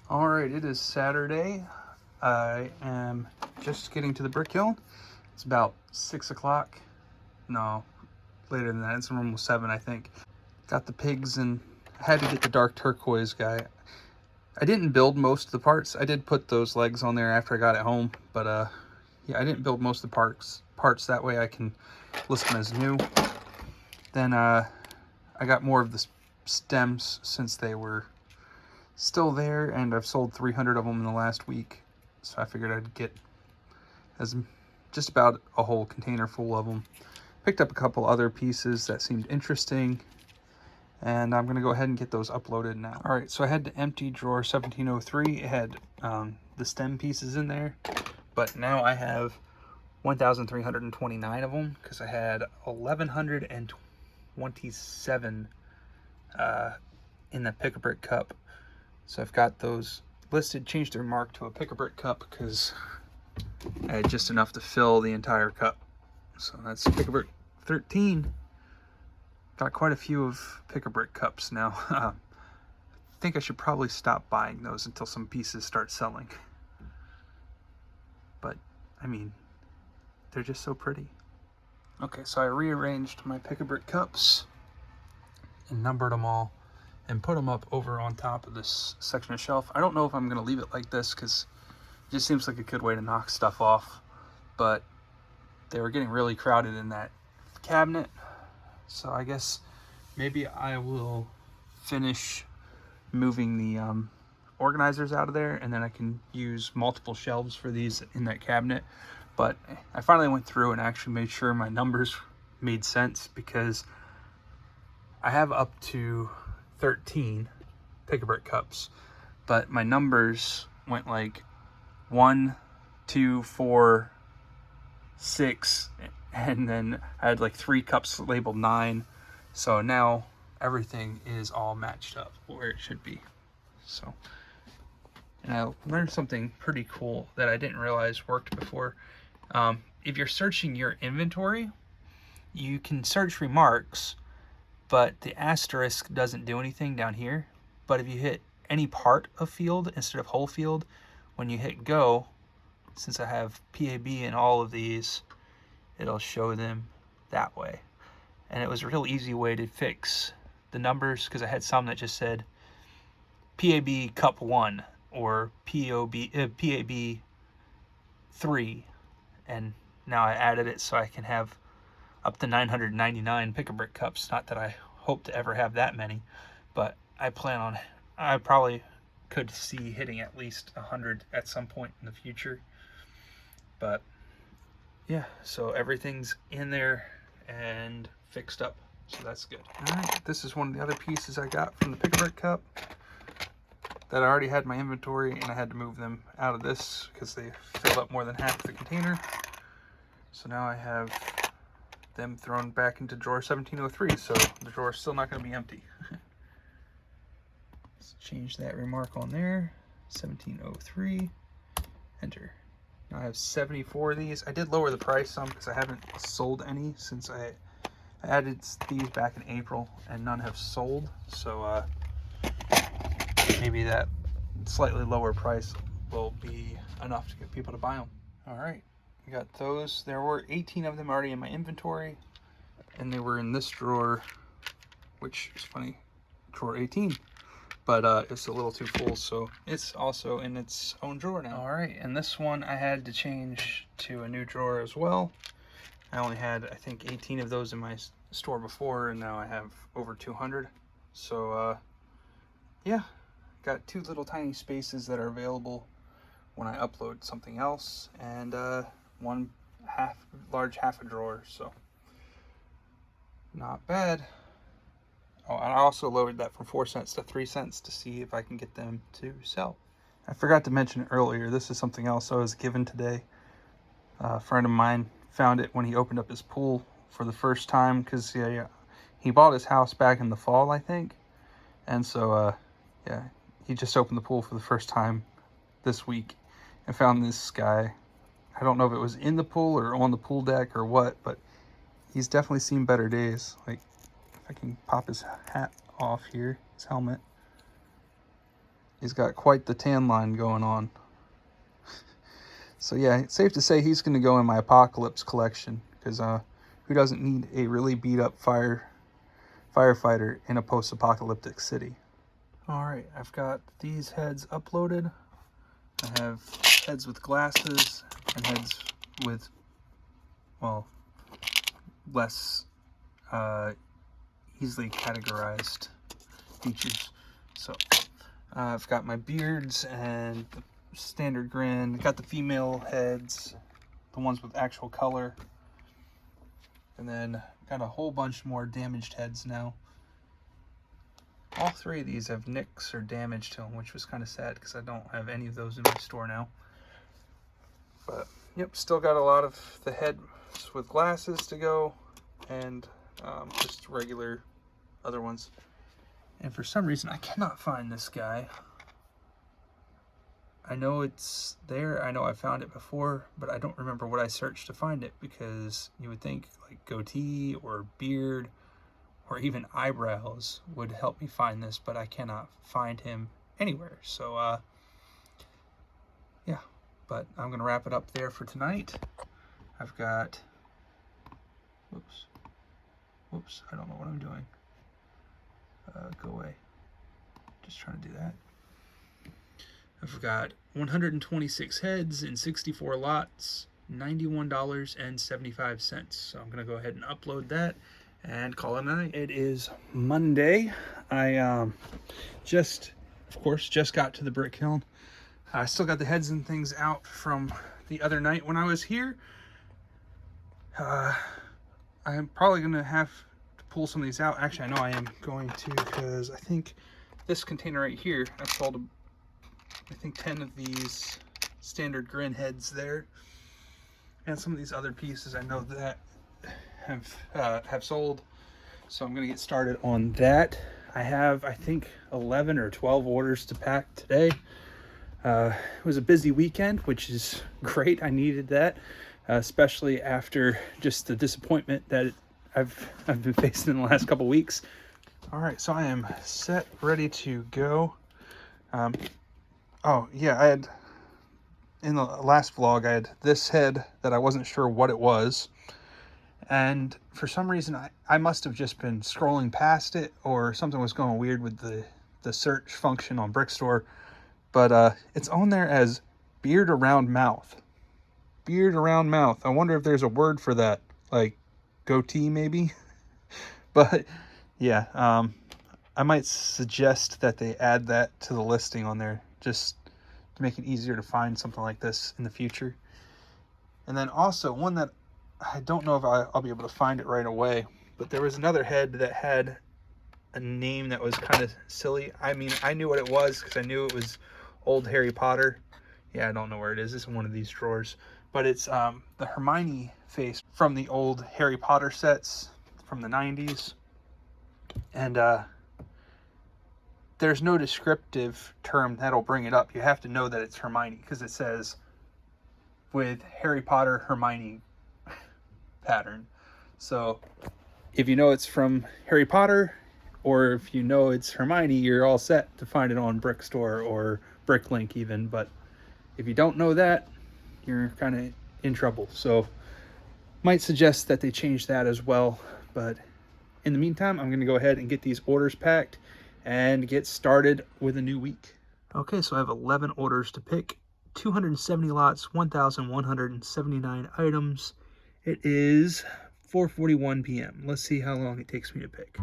All right, it is Saturday. I am just getting to the brick kiln. It's about 6 o'clock. No, later than that. It's almost 7, I think. Got the pigs and I had to get the dark turquoise guy. I didn't build most of the parts. I did put those legs on there after I got it home, but yeah, I didn't build most of the parts. That way I can list them as new. Then I got more of the stems since they were still there, and I've sold 300 of them in the last week, so I figured I'd get just about a whole container full of them. Picked up a couple other pieces that seemed interesting, and I'm gonna go ahead and get those uploaded now. All right, so I had the empty drawer 1703. It had the stem pieces in there, but now I have 1,329 of them because I had 1,127 in the pick-a-brick cup. So I've got those listed, changed their mark to a pick-a-brick cup because I had just enough to fill the entire cup. So that's pick-a-brick 13. Got quite a few of pick-a-brick cups now. I think I should probably stop buying those until some pieces start selling. But, I mean, they're just so pretty. Okay, so I rearranged my pick-a-brick cups and numbered them all and put them up over on top of this section of shelf. I don't know if I'm gonna leave it like this because it just seems like a good way to knock stuff off, but they were getting really crowded in that cabinet. So I guess maybe I will finish moving the organizers out of there, and then I can use multiple shelves for these in that cabinet. But I finally went through and actually made sure my numbers made sense, because I have up to 13 pick-a-brick cups, but my numbers went like 1, 2, 4, 6, and then I had like 3 cups labeled 9. So now everything is all matched up where it should be. So, and I learned something pretty cool that I didn't realize worked before. If you're searching your inventory, you can search remarks, but the asterisk doesn't do anything down here. But if you hit any part of field instead of whole field, when you hit go, since I have PAB in all of these, it'll show them that way. And it was a real easy way to fix the numbers, because I had some that just said PAB cup 1 or PAB 3, and now I added it so I can have up to 999 pick-a-brick cups. Not that I hope to ever have that many, but I probably could see hitting at least 100 at some point in the future. But yeah, so everything's in there and fixed up, so that's good. All right, this is one of the other pieces I got from the pick-a-brick cup that I already had in my inventory, and I had to move them out of this because they filled up more than half the container. So now I have them thrown back into drawer 1703, so the drawer is still not going to be empty. Let's change that remark on there, 1703, enter. Now I have 74 of these. I did lower the price some because I haven't sold any since I added these back in April, and none have sold, so maybe that slightly lower price will be enough to get people to buy them. All right. I got those. There were 18 of them already in my inventory, and they were in this drawer, which is funny, drawer 18, but it's a little too full, so it's also in its own drawer now. All right, and this one I had to change to a new drawer as well. I only had, I think, 18 of those in my store before, and now I have over 200. So yeah, got 2 little tiny spaces that are available when I upload something else, and one large half a drawer, so not bad. Oh, and I also lowered that from 4 cents to 3 cents to see if I can get them to sell. I forgot to mention earlier, this is something else I was given today. A friend of mine found it when he opened up his pool for the first time, because he bought his house back in the fall, I think, and so yeah, he just opened the pool for the first time this week and found this guy. I don't know if it was in the pool or on the pool deck or what, but he's definitely seen better days. Like, if I can pop his hat off here, his helmet. He's got quite the tan line going on. So yeah, it's safe to say he's going to go in my Apocalypse collection, because who doesn't need a really beat up firefighter in a post-apocalyptic city? All right, I've got these heads uploaded. I have heads with glasses and heads with, well, less easily categorized features. So I've got my beards and the standard grin. Got the female heads, the ones with actual color, and then got a whole bunch more damaged heads now. All three of these have nicks or damage to them, which was kind of sad because I don't have any of those in my store now. But yep, still got a lot of the heads with glasses to go, and just regular other ones. And for some reason I cannot find this guy. I know it's there, I know I found it before, but I don't remember what I searched to find it, because you would think like goatee or beard or even eyebrows would help me find this, but I cannot find him anywhere. So yeah, but I'm gonna wrap it up there for tonight. I've got, whoops, I don't know what I'm doing. Go away. Just trying to do that. I've got 126 heads in 64 lots, $91.75. So I'm going to go ahead and upload that and call it a night. It is Monday. I of course, just got to the brick kiln. I still got the heads and things out from the other night when I was here. I'm probably going to have to pull some of these out. Actually, I know I am going to, because I think this container right here, I've sold I think 10 of these standard grin heads there, and some of these other pieces I know that have sold. So I'm gonna get started on that. I have, I think, 11 or 12 orders to pack today. It was a busy weekend, which is great. I needed that, especially after just the disappointment that I've been facing in the last couple weeks. All right, so I am set, ready to go. Oh yeah, I had, in the last vlog, I had this head that I wasn't sure what it was. And for some reason, I must have just been scrolling past it, or something was going weird with the search function on Brickstore. But it's on there as beard around mouth. Beard around mouth. I wonder if there's a word for that, like goatee maybe? But yeah, I might suggest that they add that to the listing on there, just to make it easier to find something like this in the future. And then also one that I don't know if I'll be able to find it right away, but there was another head that had a name that was kind of silly. I mean, I knew what it was because I knew it was old Harry Potter. Yeah, I don't know where it is. It's in one of these drawers, but it's the Hermione face from the old Harry Potter sets from the 90s. And there's no descriptive term that'll bring it up. You have to know that it's Hermione, because it says with Harry Potter Hermione pattern. So if you know it's from Harry Potter, or if you know it's Hermione, you're all set to find it on Brickstore or Bricklink even. But if you don't know that, you're kind of in trouble. So might suggest that they change that as well. But in the meantime, I'm going to go ahead and get these orders packed and get started with a new week. Okay, so I have 11 orders to pick, 270 lots, 1,179 items. It is 4:41 p.m. Let's see how long it takes me to pick.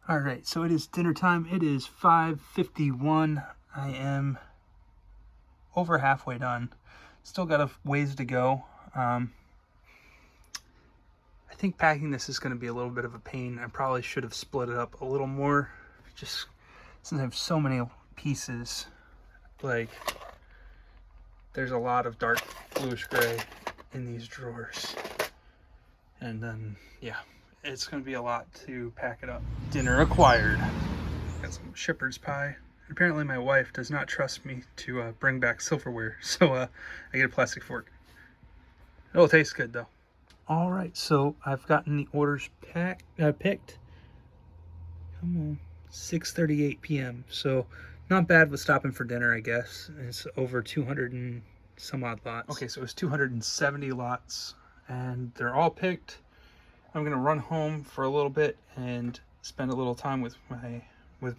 All right, so it is dinner time. It is 5:51. I am over halfway done. Still got a ways to go. I think packing this is going to be a little bit of a pain. I probably should have split it up a little more. Just since I have so many pieces, like there's a lot of dark bluish gray in these drawers. And then, yeah, it's going to be a lot to pack it up. Dinner acquired. Got some shepherd's pie. Apparently my wife does not trust me to bring back silverware, so I get a plastic fork. It'll taste good though. All right, so I've gotten the orders picked. Come on, 6:38 p.m. So not bad with stopping for dinner, I guess. It's over 200 and some odd lots. Okay, so it's 270 lots, and they're all picked. I'm gonna run home for a little bit and spend a little time with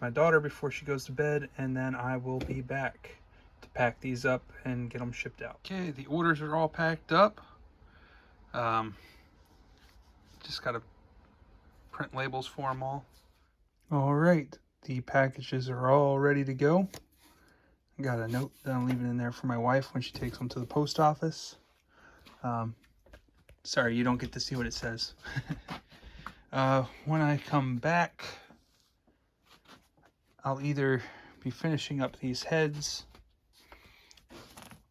my daughter before she goes to bed, and then I will be back to pack these up and get them shipped out. Okay, the orders are all packed up. Just gotta print labels for them all. All right, the packages are all ready to go. I got a note that I'm leaving in there for my wife when she takes them to the post office. Sorry, you don't get to see what it says. When I come back, I'll either be finishing up these heads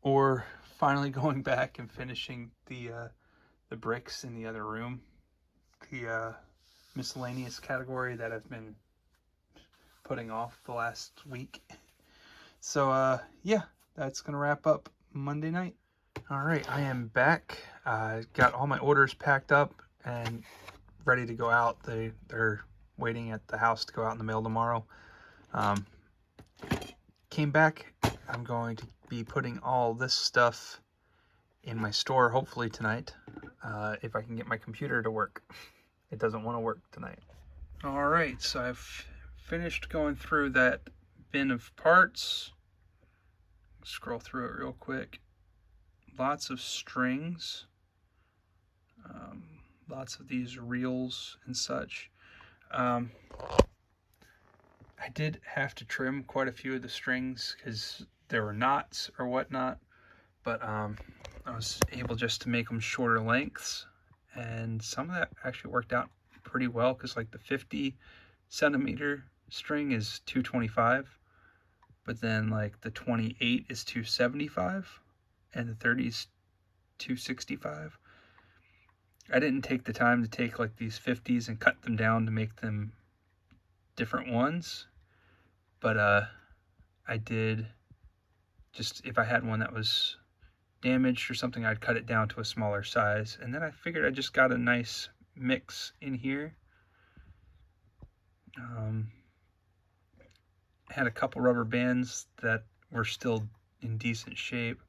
or finally going back and finishing the bricks in the other room, the miscellaneous category that I've been putting off the last week. So yeah, that's gonna wrap up Monday night. All right, I am back. Got all my orders packed up and ready to go out. They're waiting at the house to go out in the mail tomorrow. Came back. I'm going to be putting all this stuff in my store hopefully tonight, if I can get my computer to work. It doesn't want to work tonight. All right, so I've finished going through that bin of parts. Scroll through it real quick. Lots of strings, lots of these reels and such. I did have to trim quite a few of the strings because there were knots or whatnot, but I was able just to make them shorter lengths, and some of that actually worked out pretty well because like the 50 centimeter string is $225, but then like the 28 is $275 and the 30 is $265. I didn't take the time to take like these 50s and cut them down to make them different ones, but I did just, if I had one that was damaged or something, I'd cut it down to a smaller size. And then I figured I just got a nice mix in here. Had a couple rubber bands that were still in decent shape.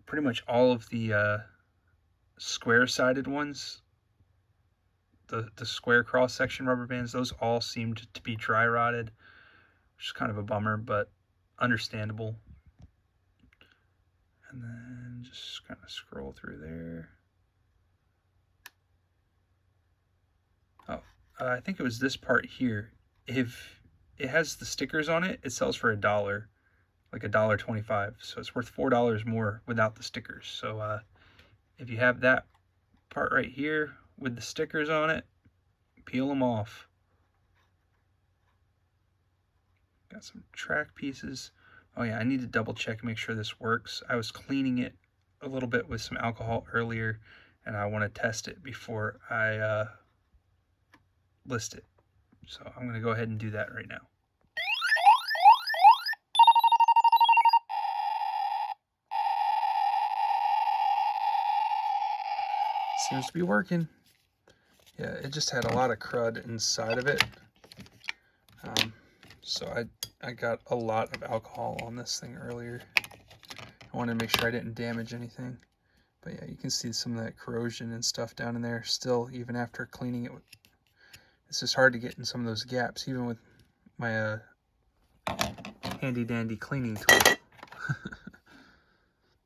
Pretty much all of the square-sided ones, the square cross-section rubber bands, those all seemed to be dry rotted, which is kind of a bummer, but understandable. And then just kind of scroll through there. Oh, I think it was this part here. If it has the stickers on it, it sells for $1, like $1.25. So it's worth $4 more without the stickers. So if you have that part right here with the stickers on it, peel them off. Got some track pieces. Oh yeah, I need to double check, make sure this works. I was cleaning it a little bit with some alcohol earlier, and I want to test it before I list it. So I'm going to go ahead and do that right now. Seems to be working. Yeah, it just had a lot of crud inside of it. So I got a lot of alcohol on this thing earlier. I wanted to make sure I didn't damage anything. But yeah, you can see some of that corrosion and stuff down in there still, even after cleaning it. It's just hard to get in some of those gaps, even with my handy dandy cleaning tool.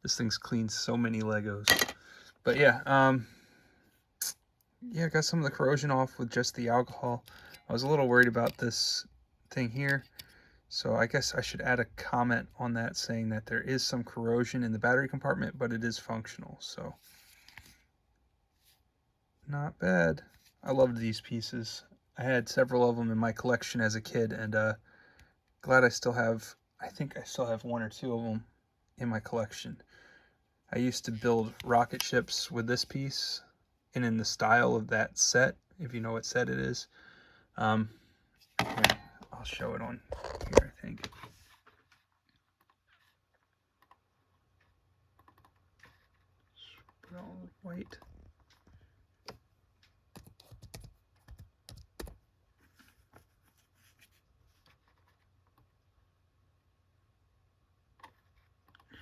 This thing's cleaned so many Legos. But yeah, yeah, I got some of the corrosion off with just the alcohol. I was a little worried about this thing here, so I guess I should add a comment on that saying that there is some corrosion in the battery compartment, but it is functional, so not bad. I loved these pieces. I had several of them in my collection as a kid, and glad I still have, I think I still have 1 or 2 of them in my collection. I used to build rocket ships with this piece, and in the style of that set, if you know what set it is. Here, I'll show it on here, I think. Put all white.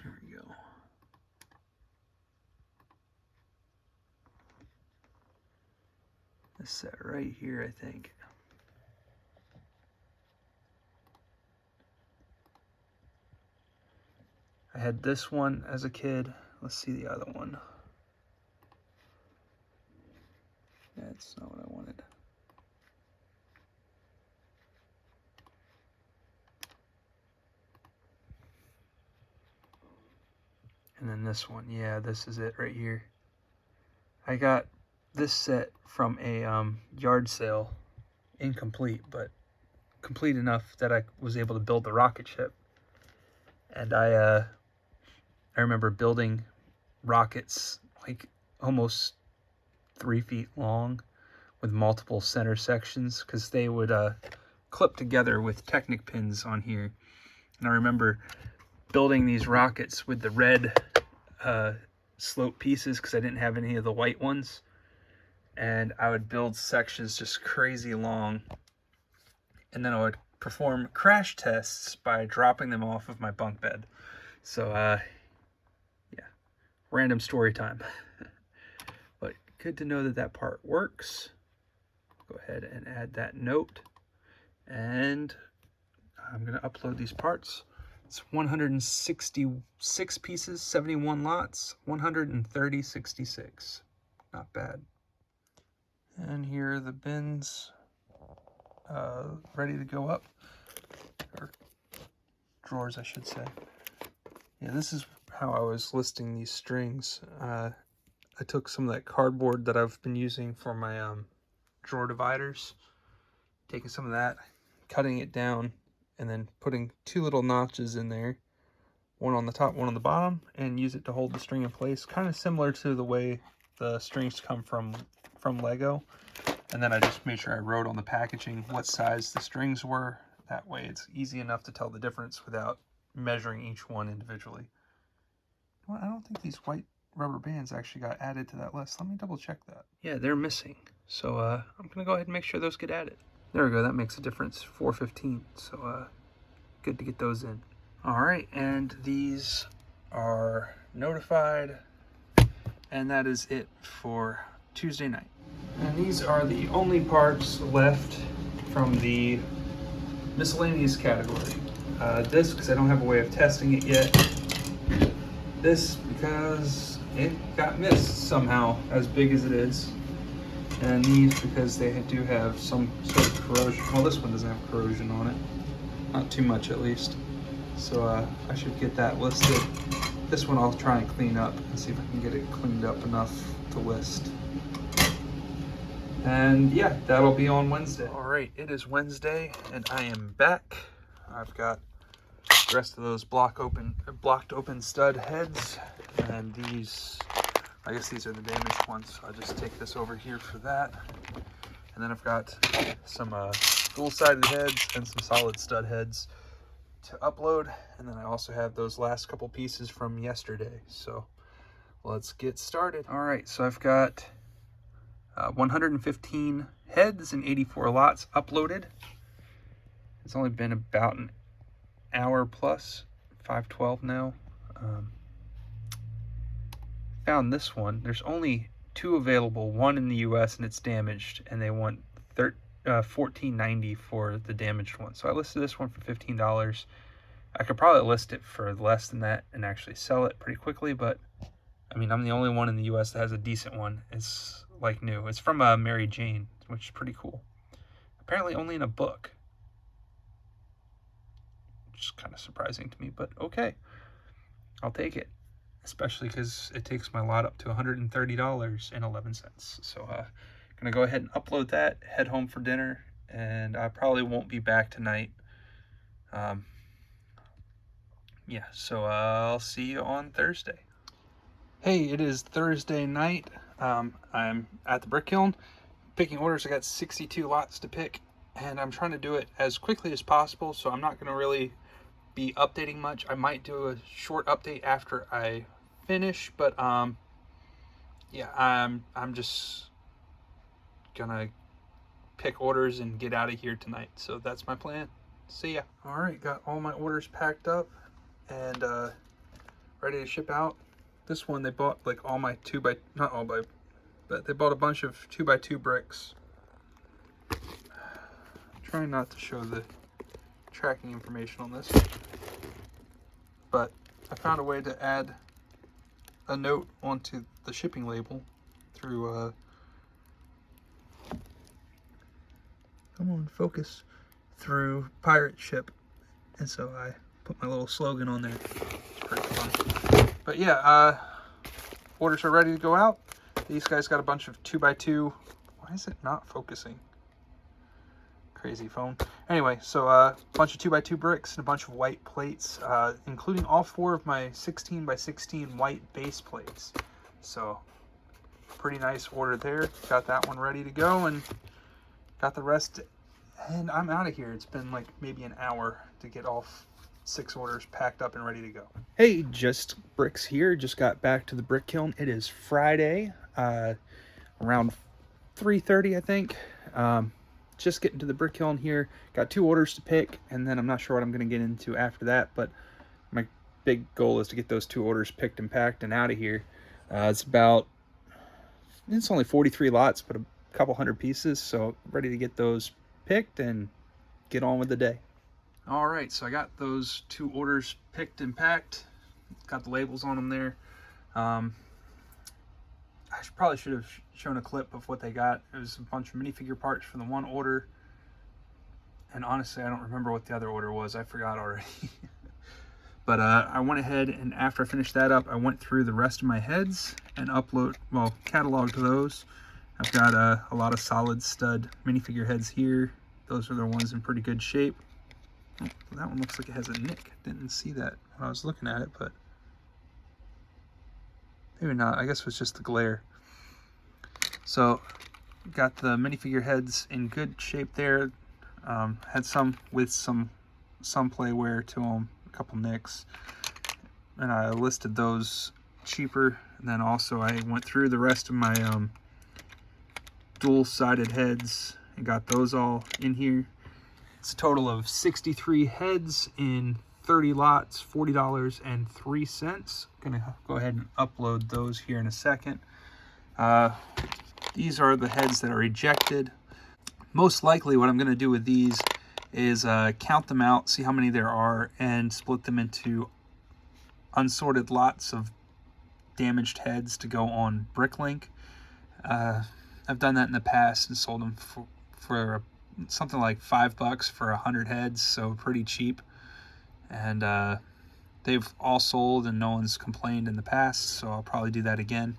Here we go. This set right here, I think. I had this one as a kid. Let's see the other one. That's not what I wanted. And then this one, yeah, this is it right here. I got this set from a yard sale, incomplete, but complete enough that I was able to build the rocket ship. And I remember building rockets like almost 3 feet long with multiple center sections, because they would clip together with Technic pins on here. And I remember building these rockets with the red slope pieces because I didn't have any of the white ones, and I would build sections just crazy long, and then I would perform crash tests by dropping them off of my bunk bed. So yeah, random story time. But good to know that that part works. Go ahead and add that note, and I'm going to upload these parts. It's 166 pieces, 71 lots, 130.66. Not bad. And here are the bins ready to go up, or drawers, I should say. Yeah, this is how I was listing these strings. I took some of that cardboard that I've been using for my drawer dividers, taking some of that, cutting it down, and then putting 2 little notches in there, one on the top, one on the bottom, and use it to hold the string in place, kind of similar to the way the strings come from Lego. And then I just made sure I wrote on the packaging what size the strings were. That way it's easy enough to tell the difference without measuring each one individually. Well, I don't think these white rubber bands actually got added to that list. Let me double check that. Yeah, they're missing. So I'm gonna go ahead and make sure those get added. There we go, that makes a difference, 415. So good to get those in. All right, and these are notified, and that is it for Tuesday night. And these are the only parts left from the miscellaneous category. This, because I don't have a way of testing it yet. This, because it got missed somehow, as big as it is. And these, because they do have some sort of corrosion. Well, this one doesn't have corrosion on it. Not too much, at least. So I should get that listed. This one I'll try and clean up and see if I can get it cleaned up enough to list. And yeah, that'll be on Wednesday. All right, it is Wednesday, and I am back. I've got the rest of those blocked open stud heads, and these, I guess these are the damaged ones, so I'll just take this over here for that. And then I've got some dual-sided heads and some solid stud heads to upload, and then I also have those last couple pieces from yesterday. So let's get started. All right, so I've got 115 heads and 84 lots uploaded. It's only been about an hour plus, 5:12 now. Found this one. There's only 2 available, one in the US and it's damaged, and they want $14.90 for the damaged one. So I listed this one for $15. I could probably list it for less than that and actually sell it pretty quickly, but I mean, I'm the only one in the US that has a decent one. It's like new. It's from Mary Jane, which is pretty cool. Apparently only in a book, which is kind of surprising to me, but okay. I'll take it, especially because it takes my lot up to $130.11. So gonna go ahead and upload that, head home for dinner, and I probably won't be back tonight. Yeah, so I'll see you on Thursday. Hey, it is Thursday night. I'm at the brick kiln picking orders. I got 62 lots to pick, and I'm trying to do it as quickly as possible, so I'm not going to really be updating much. I might do a short update after I finish, but yeah, I'm just gonna pick orders and get out of here tonight. So that's my plan. See ya. All right, got all my orders packed up and ready to ship out. This one they bought like all my not all by, but they bought a bunch of 2x2 bricks. I'm trying not to show the tracking information on this, but I found a way to add a note onto the shipping label through come on, focus, through Pirate Ship, and so I put my little slogan on there. It's pretty fun. But yeah, orders are ready to go out. These guys got a bunch of 2x2. Why is it not focusing? Crazy phone. Anyway, so a bunch of 2x2 bricks and a bunch of white plates, including all 4 of my 16x16 white base plates. So pretty nice order there. Got that one ready to go and got the rest, and I'm out of here. It's been like maybe an hour to get all 6 orders packed up and ready to go. Hey, Just Bricks here. Just got back to the brick kiln. It is Friday, around 3:30, I think. Just getting to the brick kiln here. Got 2 orders to pick, and then I'm not sure what I'm going to get into after that, but my big goal is to get those 2 orders picked and packed and out of here. It's only 43 lots, but a couple hundred pieces, so ready to get those picked and get on with the day. All right, so I got those 2 orders picked and packed. Got the labels on them there. I probably should have shown a clip of what they got. It was a bunch of minifigure parts from the one order, and honestly I don't remember what the other order was. I forgot already. But I went ahead, and after I finished that up, I went through the rest of my heads and cataloged those. I've got a lot of solid stud minifigure heads here. Those are the ones in pretty good shape. Oh, that one looks like it has a nick. Didn't see that when I was looking at it, but maybe not. I guess it was just the glare. So got the minifigure heads in good shape there. Had some with some play wear to them, a couple nicks, and I listed those cheaper. And then also I went through the rest of my dual-sided heads and got those all in here. It's a total of 63 heads in 30 lots, $40.03. Gonna go ahead and upload those here in a second. These are the heads that are ejected. Most likely what I'm gonna do with these is count them out, see how many there are, and split them into unsorted lots of damaged heads to go on Bricklink. I've done that in the past and sold them for something like $5 for 100 heads, so pretty cheap. And they've all sold and no one's complained in the past, so I'll probably do that again.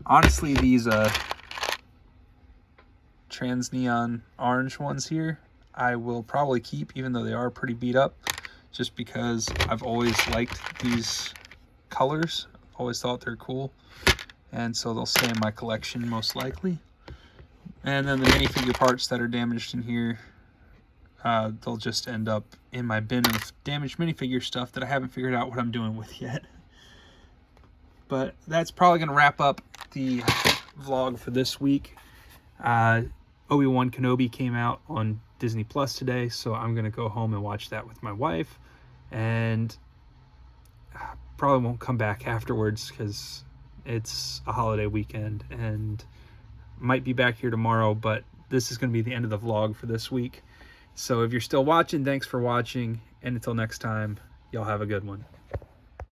Honestly, these trans neon orange ones here, I will probably keep, even though they are pretty beat up, just because I've always liked these colors. Always thought they're cool, and so they'll stay in my collection most likely. And then the minifigure parts that are damaged in here, they'll just end up in my bin of damaged minifigure stuff that I haven't figured out what I'm doing with yet. But that's probably going to wrap up the vlog for this week. Obi-Wan Kenobi came out on Disney Plus today, so I'm going to go home and watch that with my wife. And probably won't come back afterwards because it's a holiday weekend, and might be back here tomorrow, but this is going to be the end of the vlog for this week. So if you're still watching, thanks for watching, and until next time, y'all have a good one.